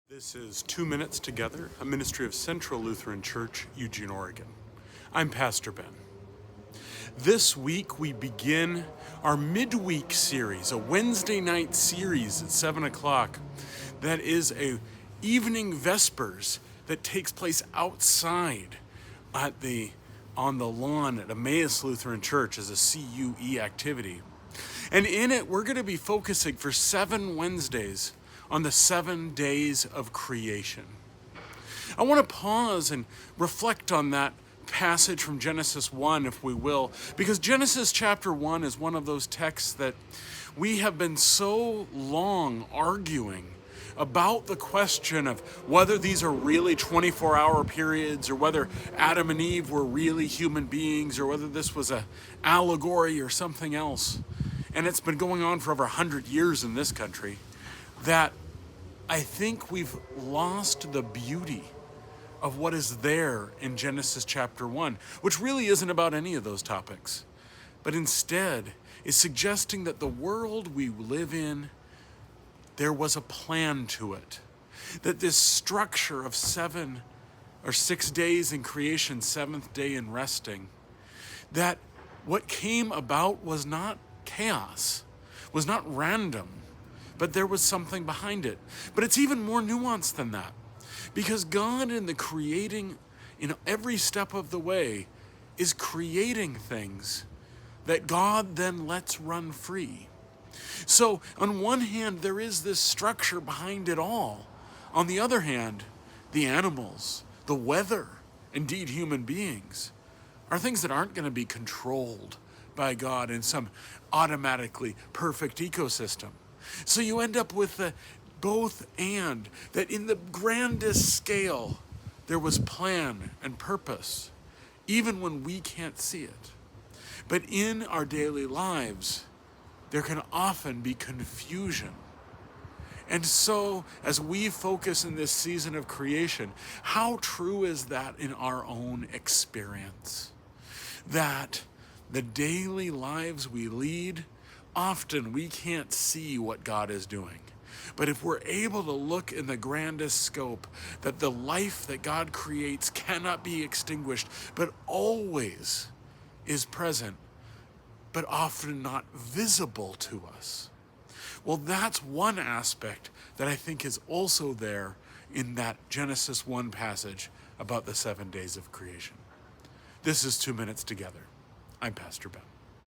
This is 2 Minutes Together, a ministry of Central Lutheran Church, Eugene, Oregon. I'm Pastor Ben. This week we begin our midweek series, a Wednesday night series at 7 o'clock that is a evening vespers that takes place outside on the lawn at Emmaus Lutheran Church as a CUE activity. And in it, we're going to be focusing for 7 Wednesdays on the 7 days of creation. I want to pause and reflect on that passage from Genesis 1, if we will, because Genesis chapter 1 is one of those texts that we have been so long arguing about the question of whether these are really 24-hour periods or whether Adam and Eve were really human beings or whether this was an allegory or something else. And it's been going on for over 100 years in this country, that I think we've lost the beauty of what is there in Genesis chapter 1, which really isn't about any of those topics, but instead is suggesting that the world we live in, there was a plan to it. That this structure of 7 or 6 days in creation, 7th day in resting, that what came about was not chaos, was not random, but there was something behind it. But it's even more nuanced than that, because God in the creating, in every step of the way, is creating things that God then lets run free. So on one hand, there is this structure behind it all. On the other hand, the animals, the weather, indeed human beings, are things that aren't going to be controlled by God in some automatically perfect ecosystem. So you end up with the both and, that in the grandest scale, there was plan and purpose, even when we can't see it. But in our daily lives, there can often be confusion. And so, as we focus in this season of creation, how true is that in our own experience? That the daily lives we lead, often we can't see what God is doing. But if we're able to look in the grandest scope, that the life that God creates cannot be extinguished, but always is present, but often not visible to us. Well, that's one aspect that I think is also there in that Genesis 1 passage about the 7 days of creation. This is 2 Minutes Together. I'm Pastor Ben.